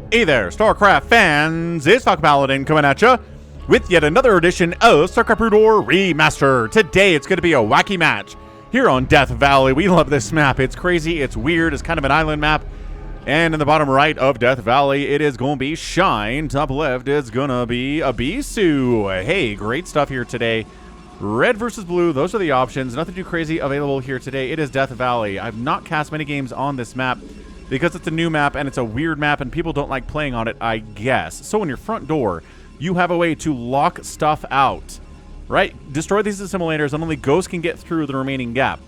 Hey there, StarCraft fans! It's Falcon Paladin coming at ya with yet another edition of StarCraft Brood War Remaster. Today, it's going to be a wacky match here on Death Valley. We love this map. It's crazy, it's weird, it's kind of an island map. And in the bottom right of Death Valley, it is going to be Shine. Top left, it's going to be a Bisu. Hey, great stuff here today. Red versus blue, those are the options. Nothing too crazy available here today. It is Death Valley. I've not cast many games on this map because it's a new map and it's a weird map and people don't like playing on it, I guess. So in your front door, you have a way to lock stuff out, right? Destroy these assimilators and only ghosts can get through the remaining gap.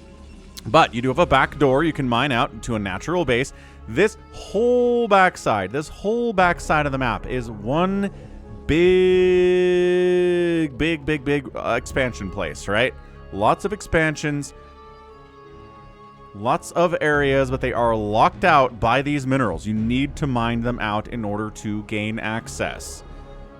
But you do have a back door you can mine out to a natural base. This whole backside of the map is one big expansion place, right? Lots of expansions. Lots of areas, but they are locked out by these minerals. You need to mine them out in order to gain access.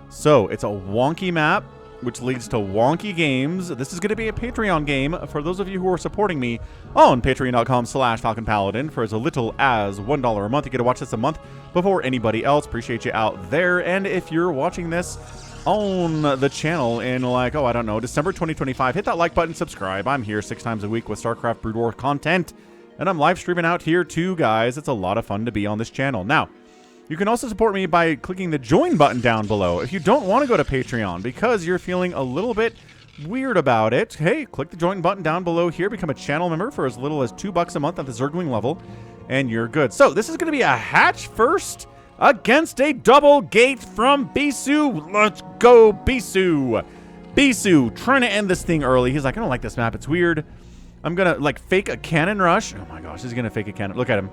So it's a wonky map, which leads to wonky games. This is going to be a Patreon game for those of you who are supporting me on patreon.com/FalconPaladin for as little as $1 a month. You get to watch this a month before anybody else. Appreciate you out there. And if you're watching this on the channel in like, oh, I don't know, December 2025, hit that like button, subscribe. I'm here 6 times a week with StarCraft Brood War content, and I'm live streaming out here too, guys. It's a lot of fun to be on this channel. Now, you can also support me by clicking the join button down below. If you don't want to go to Patreon because you're feeling a little bit weird about it, hey, click the join button down below here, become a channel member for as little as $2 a month at the Zergling level, and you're good. So this is going to be a hatch first against a double gate from Bisu. Let's go, Bisu. Bisu trying to end this thing early. He's like, I don't like this map. It's weird. I'm going to like fake a cannon rush. Oh my gosh, he's going to fake a cannon. Look at him.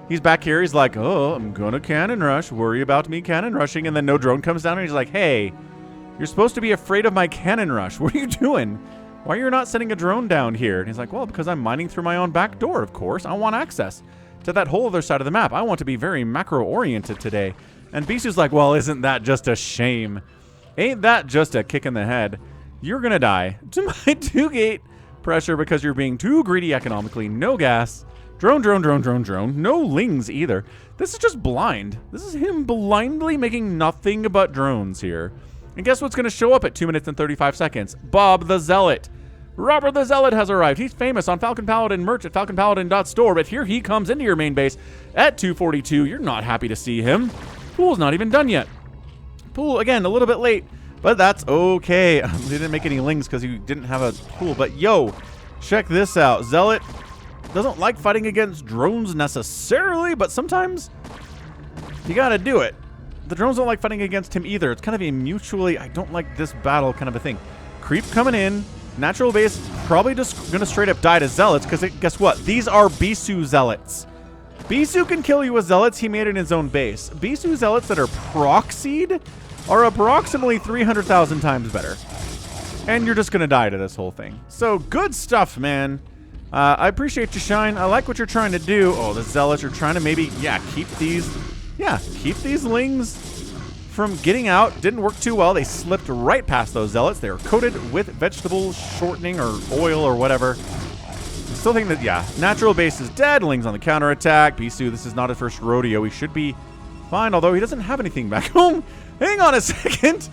He's back here. He's like, oh, I'm going to cannon rush. Worry about me cannon rushing. And then no drone comes down and he's like, hey, you're supposed to be afraid of my cannon rush. What are you doing? Why are you not sending a drone down here? And he's like, well, because I'm mining through my own back door, of course. I want access to that whole other side of the map. I want to be very macro-oriented today. And Bisu's like, well, isn't that just a shame? Ain't that just a kick in the head? You're going to die to my 2-gate pressure because you're being too greedy economically. No gas. Drone. No lings either. This is just blind. This is him blindly making nothing but drones here. And guess what's going to show up at 2 minutes and 35 seconds? Bob the Zealot. Robert the Zealot has arrived. He's famous on Falcon Paladin merch at falconpaladin.store, but here he comes into your main base at 2:42. You're not happy to see him. Pool's not even done yet. Pool, again, a little bit late, but that's okay. They didn't make any lings because he didn't have a pool, but yo, check this out. Zealot doesn't like fighting against drones necessarily, but sometimes you gotta do it. The drones don't like fighting against him either. It's kind of a mutually, I don't like this battle kind of a thing. Creep coming in. Natural base probably just gonna straight up die to Zealots because guess what? These are Bisu Zealots. Bisu can kill you with Zealots. He made it in his own base. Bisu Zealots that are proxied are approximately 300,000 times better. And you're just gonna die to this whole thing. So good stuff, man. I appreciate you, Shine. I like what you're trying to do. Oh, the Zealots are trying to maybe, keep these lings from getting out. Didn't work too well. They slipped right past those Zealots. They were coated with vegetable shortening or oil or whatever. Still think that, natural base is dead. Ling's on the counterattack. Bisu, this is not his first rodeo. He should be fine, although he doesn't have anything back home. Hang on a second.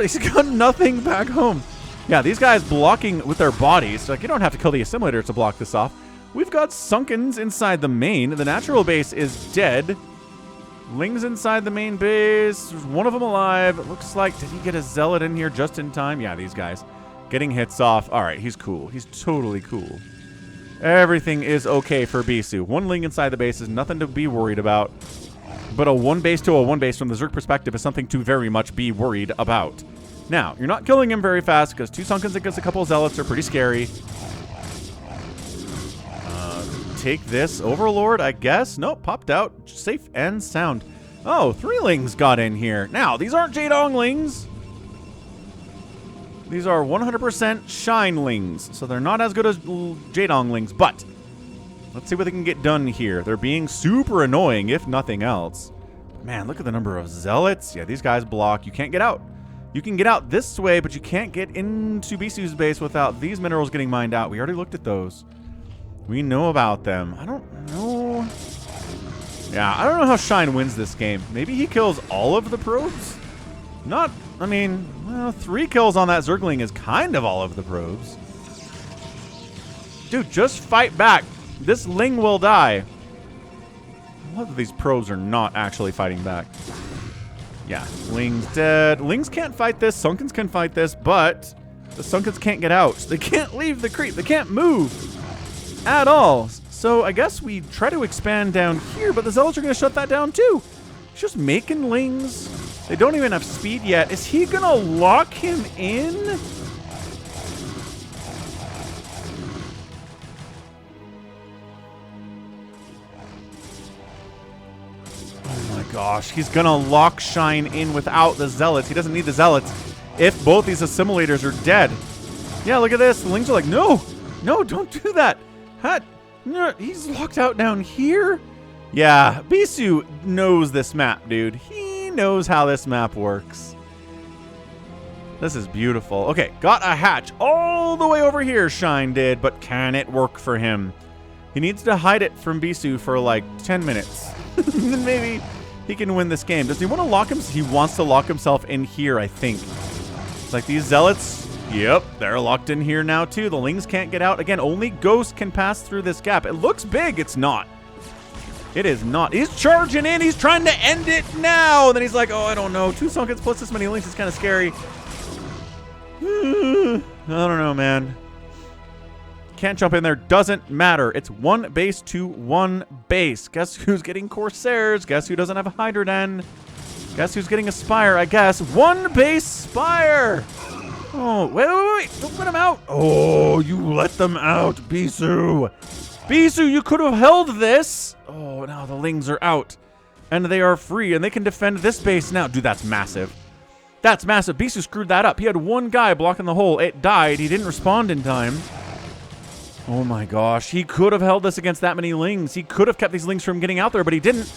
He's got nothing back home. Yeah, these guys blocking with their bodies. Like, you don't have to kill the assimilator to block this off. We've got Sunkens inside the main. The natural base is dead. Ling's inside the main base. There's one of them alive. It looks like, did he get a Zealot in here just in time? Yeah, these guys getting hits off. All right, he's cool. He's totally cool. Everything is okay for Bisu. One Ling inside the base is nothing to be worried about. But a one base to a one base from the Zerg perspective is something to very much be worried about. Now, you're not killing him very fast because 2 Sunkens against a couple of Zealots are pretty scary. Take this. Overlord, I guess. Nope, popped out. Safe and sound. Oh, 3 Lings got in here. Now, these aren't Jadonglings. These are 100% Shinelings, so they're not as good as Jadonglings, but let's see what they can get done here. They're being super annoying, if nothing else. Man, look at the number of Zealots. Yeah, these guys block. You can't get out. You can get out this way, but you can't get into Bisu's base without these minerals getting mined out. We already looked at those. We know about them. I don't know. Yeah, I don't know how Shine wins this game. Maybe he kills all of the probes? Not, I mean, well, 3 kills on that Zergling is kind of all of the probes. Dude, just fight back. This Ling will die. A lot of these probes are not actually fighting back. Yeah, Ling's dead. Lings can't fight this. Sunkens can fight this, but the Sunkens can't get out. They can't leave the creep. They can't move at all. So I guess we try to expand down here, but the Zealots are going to shut that down too. He's just making Lings. They don't even have speed yet. Is he going to lock him in? Gosh, he's gonna lock Shine in without the Zealots. He doesn't need the Zealots if both these assimilators are dead. Yeah, look at this. The Lings are like, no, no, don't do that. No, he's locked out down here. Yeah, Bisu knows this map, dude. He knows how this map works. This is beautiful. Okay, got a hatch all the way over here, Shine did, but can it work for him? He needs to hide it from Bisu for like 10 minutes. Then maybe he can win this game. Does he want to lock him? He wants to lock himself in here, I think. It's like these Zealots, yep, they're locked in here now too. The Lings can't get out. Again, only Ghost can pass through this gap. It looks big. It's not. It is not. He's charging in. He's trying to end it now. And then he's like, oh, I don't know. 2 Sunkens plus this many Lings is kind of scary. I don't know, man. Can't jump in there. Doesn't matter. It's 1 base to 1 base. Guess who's getting Corsairs? Guess who doesn't have a Hydra Den? Guess who's getting a Spire? I guess 1 base Spire. Oh, wait. Don't let him out. Oh, you let them out, Bisu. Bisu, you could have held this. Oh, now the Lings are out. And they are free, and they can defend this base now. Dude, that's massive. That's massive. Bisu screwed that up. He had 1 guy blocking the hole. It died. He didn't respond in time. Oh my gosh, he could have held this against that many Lings. He could have kept these Lings from getting out there, but he didn't.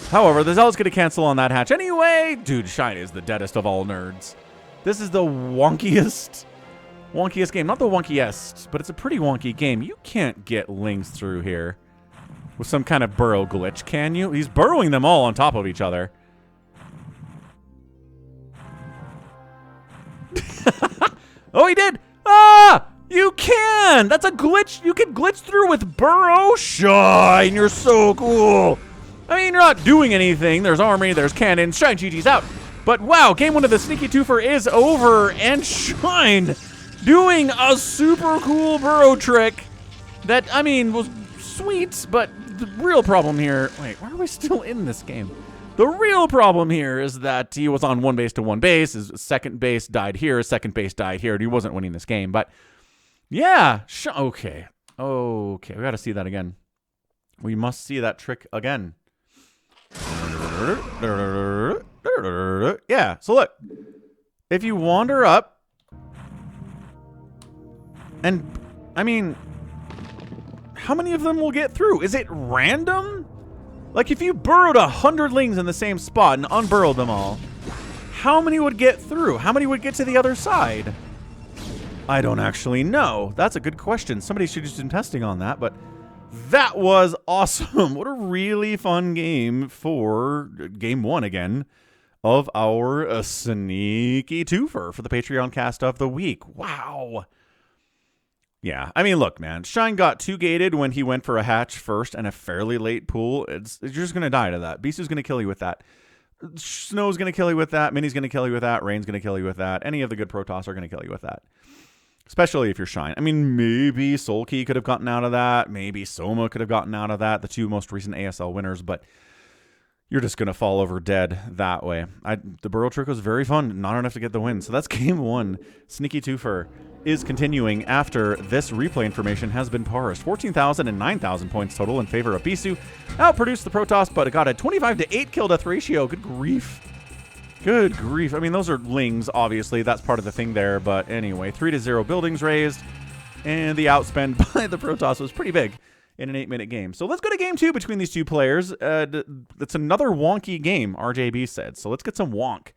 However, the Zealot's going to cancel on that hatch anyway. Dude, Shine is the deadest of all nerds. This is the wonkiest game. Not the wonkiest, but it's a pretty wonky game. You can't get Lings through here with some kind of burrow glitch, can you? He's burrowing them all on top of each other. Oh, he did! Ah! You can! That's a glitch you can glitch through with Burrow. Shine, you're so cool. I mean, you're not doing anything. There's army, there's cannons. Shine, GG's out. But wow, game 1 of the Sneaky Twofer is over, and Shine doing a super cool Burrow trick that, I mean, was sweet, but the real problem here... Wait, why are we still in this game? The real problem here is that he was on 1 base to 1 base. His second base died here, his second base died here, and he wasn't winning this game, but... Yeah, okay. Okay, we got to see that again. We must see that trick again. Yeah, so look. If you wander up, and, I mean, how many of them will get through? Is it random? Like, if you burrowed 100 Lings in the same spot and unburrowed them all, how many would get through? How many would get to the other side? I don't actually know. That's a good question. Somebody should do some testing on that, but that was awesome. What a really fun game for game 1 again of our Sneaky Twofer for the Patreon cast of the week. Wow. Yeah, I mean, look, man. Shine got 2-gated when he went for a hatch first and a fairly late pool. You're just going to die to that. Bisu's going to kill you with that. Snow's going to kill you with that. Minnie's going to kill you with that. Rain's going to kill you with that. Any of the good Protoss are going to kill you with that. Especially if you're Shine. I mean, maybe Soul Key could have gotten out of that. Maybe Soma could have gotten out of that. The 2 most recent ASL winners. But you're just going to fall over dead that way. The Burrow trick was very fun. Not enough to get the win. So that's game 1. Sneaky Twofer is continuing after this replay information has been parsed. 14,000 and 9,000 points total in favor of Bisu. Outproduced the Protoss, but it got a 25 to 8 kill death ratio. Good grief. Good grief. I mean, those are Lings, obviously. That's part of the thing there. But anyway, 3-0 buildings raised. And the outspend by the Protoss was pretty big in an 8-minute game. So let's go to game 2 between these 2 players. It's another wonky game, RJB said. So let's get some wonk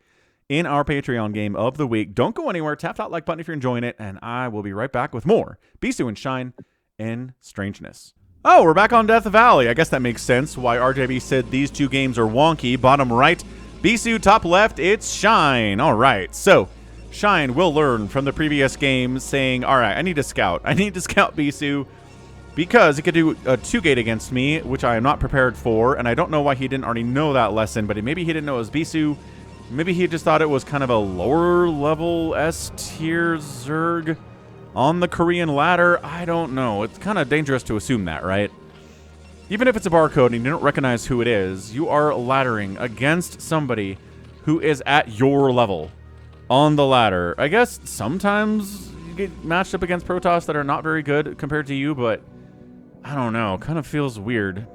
in our Patreon game of the week. Don't go anywhere. Tap that like button if you're enjoying it. And I will be right back with more Bisu and Shine and Strangeness. Oh, we're back on Death Valley. I guess that makes sense why RJB said these two games are wonky. Bottom right, Bisu. Top left, it's Shine. All right, so Shine will learn from the previous game saying, all right, I need to scout. I need to scout Bisu because he could do a 2-gate against me, which I am not prepared for, and I don't know why he didn't already know that lesson, but maybe he didn't know it was Bisu. Maybe he just thought it was kind of a lower level S-tier Zerg on the Korean ladder. I don't know. It's kind of dangerous to assume that, right? Even if it's a barcode and you don't recognize who it is, you are laddering against somebody who is at your level on the ladder. I guess sometimes you get matched up against Protoss that are not very good compared to you, but I don't know. Kind of feels weird.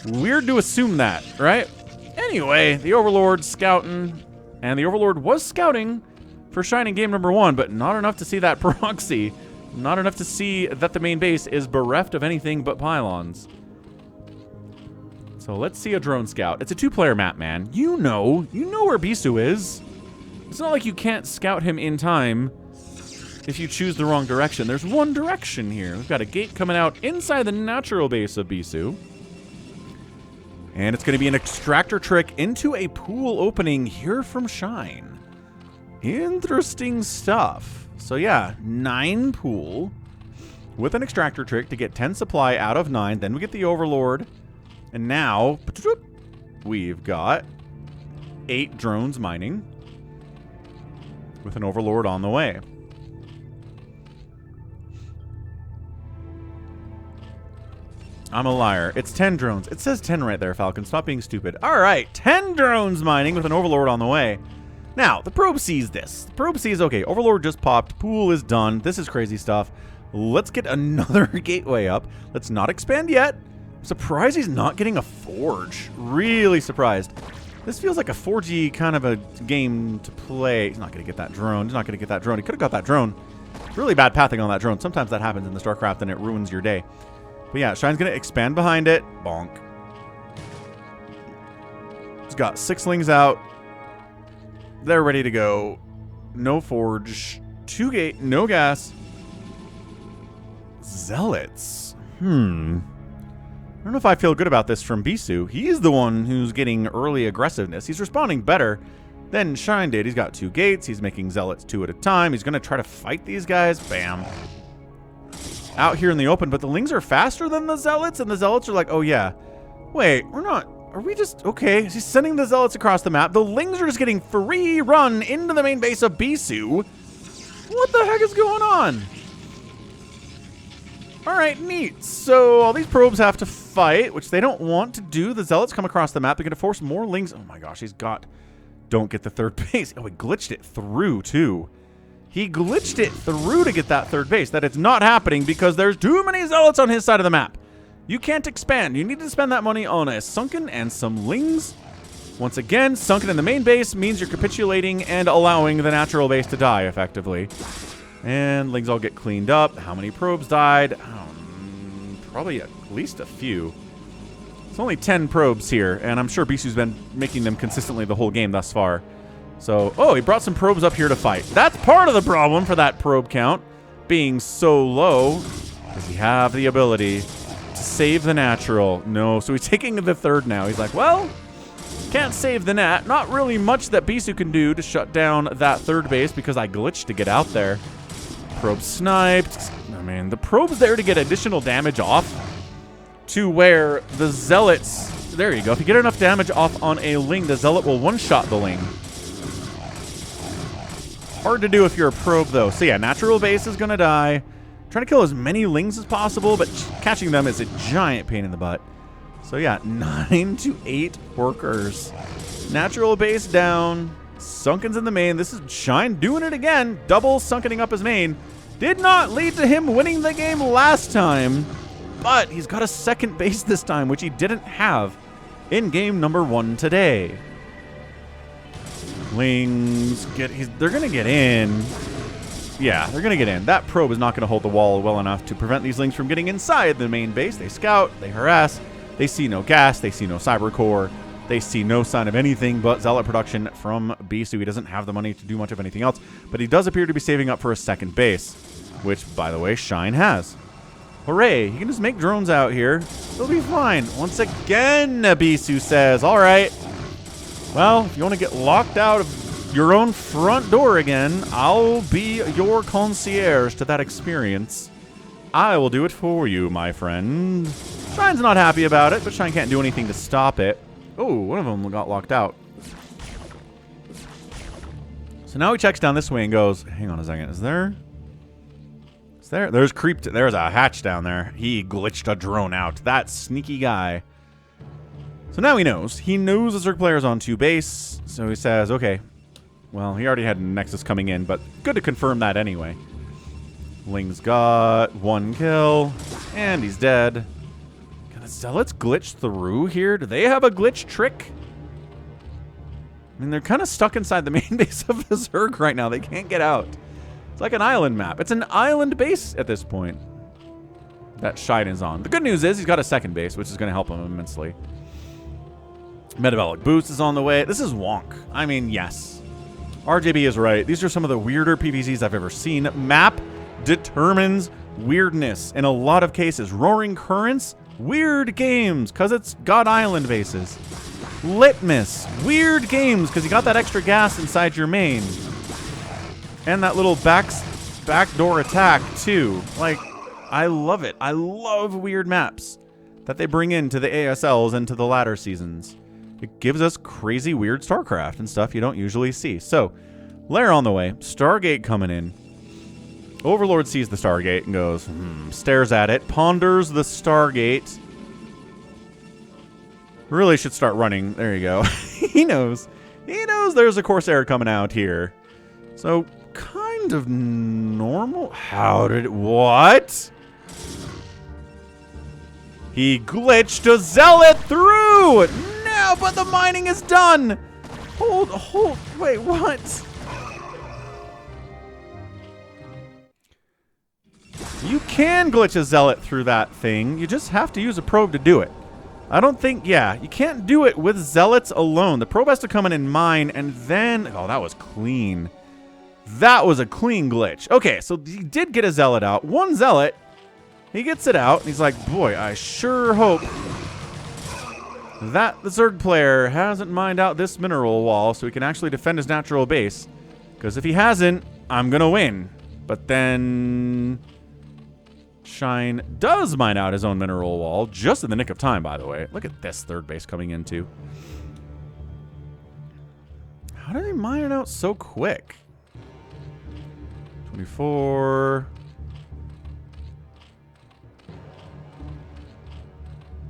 Weird to assume that, right? Anyway, the Overlord's scouting, and the Overlord was scouting for Shine in game number 1, but not enough to see that proxy. Not enough to see that the main base is bereft of anything but pylons. So let's see a drone scout. It's a 2-player map, man. You know where Bisu is. It's not like you can't scout him in time if you choose the wrong direction. There's one direction here. We've got a gate coming out inside the natural base of Bisu. And it's going to be an extractor trick into a pool opening here from Shine. Interesting stuff. So yeah, 9 pool with an extractor trick to get 10 supply out of 9. Then we get the Overlord. And now we've got 8 drones mining with an Overlord on the way. I'm a liar. It's 10 drones. It says 10 right there, Falcon. Stop being stupid. All right, 10 drones mining with an Overlord on the way. Now, the probe sees this. The probe sees, okay, Overlord just popped. Pool is done. This is crazy stuff. Let's get another gateway up. Let's not expand yet. I'm surprised he's not getting a forge. Really surprised. This feels like a 4G kind of a game to play. He's not going to get that drone. He's not going to get that drone. He could have got that drone. Really bad pathing on that drone. Sometimes that happens in the StarCraft and it ruins your day. But yeah, Shine's going to expand behind it. Bonk. He's got 6 lings out. They're ready to go. No forge. 2-gate. No gas. Zealots. I don't know if I feel good about this from Bisu. He's the one who's getting early aggressiveness. He's responding better than Shine did. He's got 2 gates. He's making Zealots 2 at a time. He's going to try to fight these guys. Bam. Out here in the open. But the lings are faster than the Zealots. And the Zealots are like, oh yeah. Wait, we're not... Are we just... Okay, he's sending the Zealots across the map. The lings are just getting free run into the main base of Bisu. What the heck is going on? Alright, neat. So all these probes have to fight, which they don't want to do. The Zealots come across the map. They're going to force more lings. Oh my gosh, he's got... Don't get the third base. Oh, he glitched it through, too. He glitched it through to get that third base. That is not happening because there's too many Zealots on his side of the map. You can't expand. You need to spend that money on a Sunken and some lings. Once again, Sunken in the main base means you're capitulating and allowing the natural base to die, effectively. And lings all get cleaned up. How many probes died? Probably at least a few. It's only 10 probes here, and I'm sure Bisu's been making them consistently the whole game thus far. So, oh, he brought some probes up here to fight. That's part of the problem for that probe count being so low. Does he have the ability to save the natural? No, so he's taking the third now. He's like, well, can't save the nat. Not really much that Bisu can do to shut down that third base because I glitched to get out there. Probe sniped. I mean, the probe's there to get additional damage off to where the Zealots... There you go. If you get enough damage off on a ling, the Zealot will one-shot the ling. Hard to do if you're a probe, though. So yeah, natural base is going to die. Trying to kill as many lings as possible, but catching them is a giant pain in the butt. So yeah, 9 to 8 workers. Natural base down. Sunken's in the main. This is Shine doing it again. Double sunkening up his main. Did not lead to him winning the game last time, but he's got a second base this time, which he didn't have in game number 1 today. Lings, they're going to get in. Yeah, they're going to get in. That probe is not going to hold the wall well enough to prevent these lings from getting inside the main base. They scout, they harass, they see no gas, they see no cyber core, they see no sign of anything but Zealot production from Bisu. He doesn't have the money to do much of anything else, but he does appear to be saving up for a second base, which, by the way, Shine has. Hooray. You can just make drones out here. It'll be fine. Once again, Bisu says, all right. Well, if you want to get locked out of your own front door again, I'll be your concierge to that experience. I will do it for you, my friend. Shine's not happy about it, but Shine can't do anything to stop it. Oh, one of them got locked out. So now he checks down this way and goes, hang on a second, there's there's a hatch down there. He glitched a drone out. That sneaky guy. So now he knows. He knows the Zerg player is on 2 base. So he says, okay. Well, he already had Nexus coming in, but good to confirm that anyway. Ling's got 1 kill, and he's dead. Can the Zealots glitch through here? Do they have a glitch trick? I mean, they're kind of stuck inside the main base of the Zerg right now. They can't get out. It's like an island map. It's an island base at this point that Shine is on. The good news is he's got a second base, which is going to help him immensely. Metabolic boost is on the way. This is wonk. I mean, yes. RJB is right. These are some of the weirder PVZs I've ever seen. Map determines weirdness. In a lot of cases, Roaring Currents, weird games, because it's got island bases. Litmus, weird games, because you got that extra gas inside your main. And that little backdoor attack, too. Like, I love it. I love weird maps that they bring into the ASLs and to the latter seasons. It gives us crazy weird StarCraft and stuff you don't usually see. So, Lair on the way. Stargate coming in. Overlord sees the Stargate and goes, stares at it, ponders the Stargate. Really should start running. There you go. He knows. He knows there's a Corsair coming out here. So, kind of normal. What? He glitched a Zealot through! No, but the mining is done! Hold, wait, what? You can glitch a Zealot through that thing. You just have to use a probe to do it. I don't think, yeah, you can't do it with Zealots alone. The probe has to come in and mine, and then... Oh, that was clean. That was a clean glitch. Okay, so he did get a Zealot out. 1 Zealot. He gets it out, and he's like, boy, I sure hope that the Zerg player hasn't mined out this mineral wall so he can actually defend his natural base. Because if he hasn't, I'm going to win. But then... Shine does mine out his own mineral wall, just in the nick of time, by the way. Look at this third base coming in, too. How did he mine it out so quick? 24...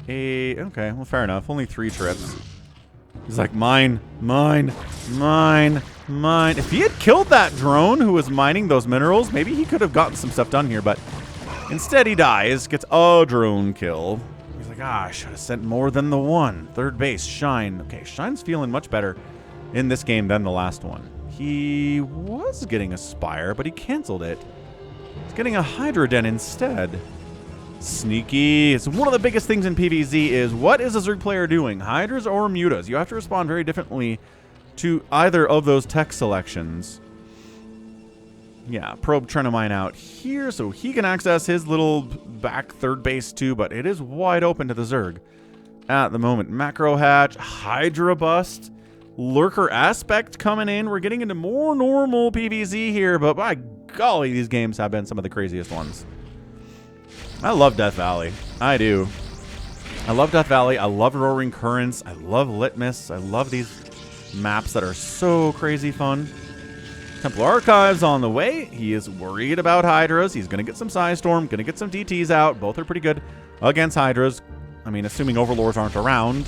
8... Okay, well, fair enough. Only 3 trips. He's like, mine. If he had killed that drone who was mining those minerals, maybe he could have gotten some stuff done here, but... Instead, he dies, gets a drone kill. He's like, I should have sent more than the 1. Third base, Shine. Okay, Shine's feeling much better in this game than the last one. He was getting a Spire, but he canceled it. He's getting a Hydra Den instead. Sneaky. It's one of the biggest things in PvZ is, what is a Zerg player doing? Hydras or Mutas? You have to respond very differently to either of those tech selections. Yeah, probe trying to mine out here so he can access his little back third base too, but it is wide open to the Zerg at the moment. Macro hatch, Hydra bust, Lurker aspect coming in. We're getting into more normal PvZ here, but by golly, these games have been some of the craziest ones. I love Death Valley. I do. I love Death Valley. I love Roaring Currents. I love Litmus. I love these maps that are so crazy fun. Templar Archives on the way. He is worried about Hydras. He's going to get some Psystorm, going to get some DTs out. Both are pretty good against Hydras. I mean, assuming Overlords aren't around.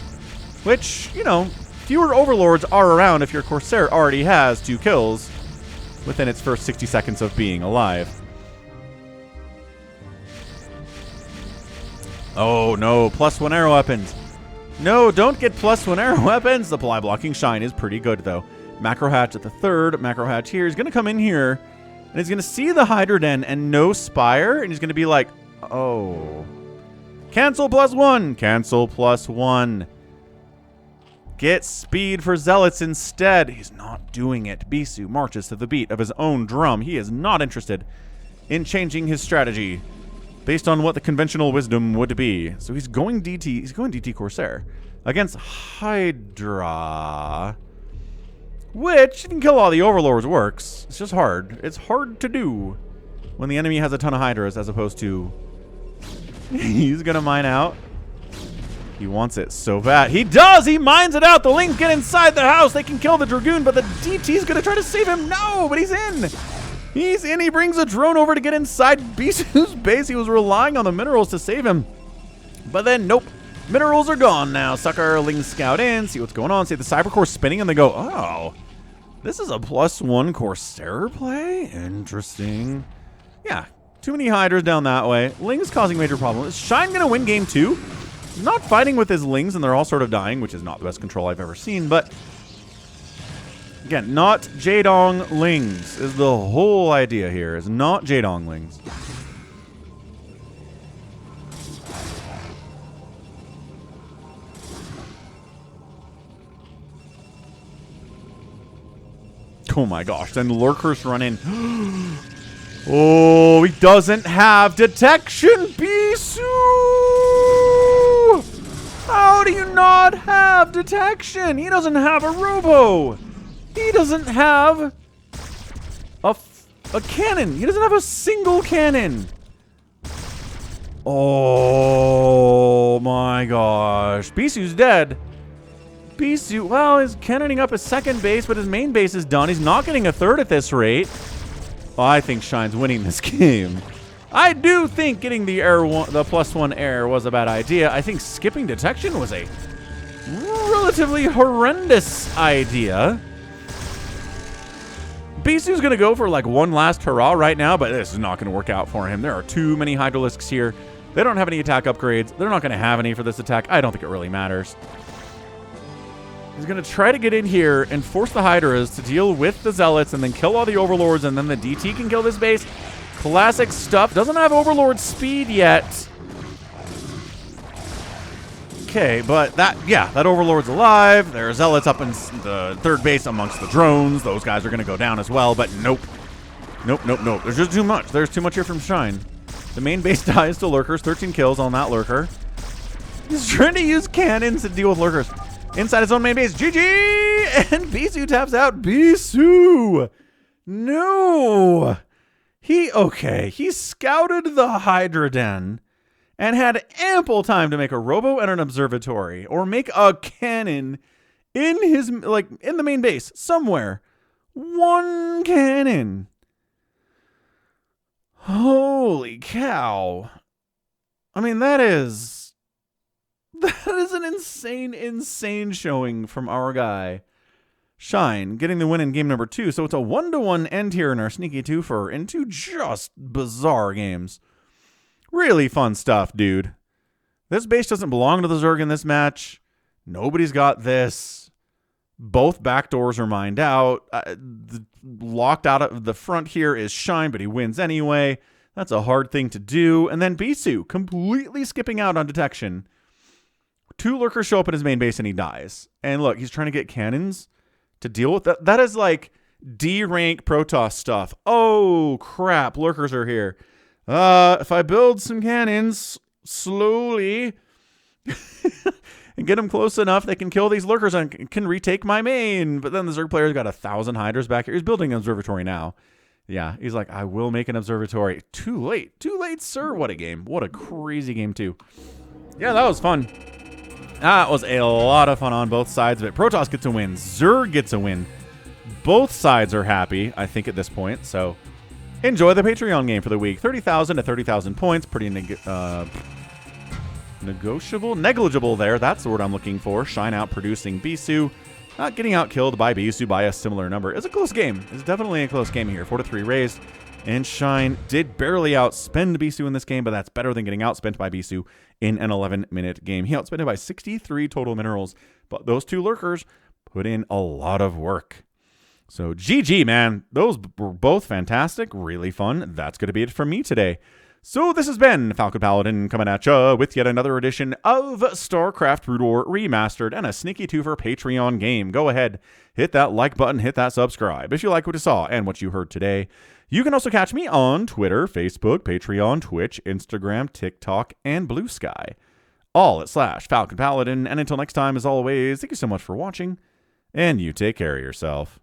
Which, you know, fewer Overlords are around if your Corsair already has 2 kills within its first 60 seconds of being alive. Oh, no. +1 arrow weapons. No, don't get +1 arrow weapons. The Ply blocking Shine is pretty good, though. Macro hatch at the third. Macro hatch here. He's going to come in here, and he's going to see the Hydra Den and no Spire, and he's going to be like, oh. Cancel +1. Cancel +1. Get speed for Zealots instead. He's not doing it. Bisu marches to the beat of his own drum. He is not interested in changing his strategy. based on what the conventional wisdom would be. So he's going DT. He's going DT Corsair against Hydra, which you can kill all the Overlords works. It's just hard. It's hard to do when the enemy has a ton of Hydras as opposed to he's gonna mine out. He wants it so bad. He does! He mines it out! The Lings get inside the house! They can kill the Dragoon, but the DT's gonna try to save him! No! But he's in! He's in! He brings a drone over to get inside Bisu's base. He was relying on the minerals to save him. But then, nope. Minerals are gone now. Sucker Lings scout in, see what's going on, see the Cybercore spinning, and they go, oh, this is a +1 Corsair play? Interesting. Yeah, too many Hydras down that way. Lings causing major problems. Is Shine gonna win game 2? He's not fighting with his Lings, and they're all sort of dying, which is not the best control I've ever seen, but again, not Jaedong Lings is the whole idea here, is not Jaedong Lings. Oh my gosh, then Lurkers run in. Oh, he doesn't have detection, Bisu! How do you not have detection? He doesn't have a robo. He doesn't have a cannon. He doesn't have a single cannon. Oh my gosh. Bisu's dead. Bisu, well, is cannoning up his second base, but his main base is done. He's not getting a third at this rate. Oh, I think Shine's winning this game. I do think getting the +1 air was a bad idea. I think skipping detection was a relatively horrendous idea. Bisu's going to go for like one last hurrah right now, but this is not going to work out for him. There are too many Hydralisks here. They don't have any attack upgrades. They're not going to have any for this attack. I don't think it really matters. He's going to try to get in here and force the Hydras to deal with the Zealots and then kill all the Overlords, and then the DT can kill this base. Classic stuff. Doesn't have Overlord speed yet. Okay, but that Overlord's alive. There are Zealots up in the third base amongst the drones. Those guys are going to go down as well, but nope. Nope, nope, nope. There's just too much. There's too much here from Shine. The main base dies to Lurkers. 13 kills on that Lurker. He's trying to use cannons to deal with Lurkers. Inside his own main base, GG! And Bisu taps out. Bisu! No! He scouted the Hydra Den and had ample time to make a robo and an observatory, or make a cannon in his, like, in the main base, somewhere. One cannon. Holy cow. I mean, that is an insane showing from our guy. Shine getting the win in game number 2. So it's a 1-1 end here in our sneaky twofer into just bizarre games. Really fun stuff, dude. This base doesn't belong to the Zerg in this match. Nobody's got this. Both backdoors are mined out. Locked out of the front here is Shine, but he wins anyway. That's a hard thing to do. And then Bisu completely skipping out on detection. 2 Lurkers show up at his main base and he dies. And look, he's trying to get cannons to deal with that. That is like D-rank Protoss stuff. Oh, crap. Lurkers are here. If I build some cannons slowly and get them close enough, they can kill these Lurkers and can retake my main. But then the Zerg player's got 1,000 Hydras back here. He's building an observatory now. Yeah, he's like, I will make an observatory. Too late. Too late, sir. What a game. What a crazy game, too. Yeah, that was fun. That was a lot of fun on both sides of it. Protoss gets a win. Zerg gets a win. Both sides are happy, I think, at this point. So enjoy the Patreon game for the week. 30,000 to 30,000 points. Pretty negligible there. That's the word I'm looking for. Shine out producing Bisu. Not getting out killed by Bisu by a similar number. It's a close game. It's definitely a close game here. 4-3 raised. And Shine did barely outspend Bisu in this game, but that's better than getting outspent by Bisu in an 11-minute game. He outspent by 63 total minerals, but those 2 Lurkers put in a lot of work. So GG, man. Those were both fantastic. Really fun. That's going to be it from me today. So this has been Falcon Paladin coming at ya with yet another edition of StarCraft Brood War Remastered and a sneaky twofer Patreon game. Go ahead, hit that like button, hit that subscribe. If you like what you saw and what you heard today, You can also catch me on Twitter, Facebook, Patreon, Twitch, Instagram, TikTok, and Blue Sky. All at /Falcon Paladin. And until next time, as always, thank you so much for watching, and you take care of yourself.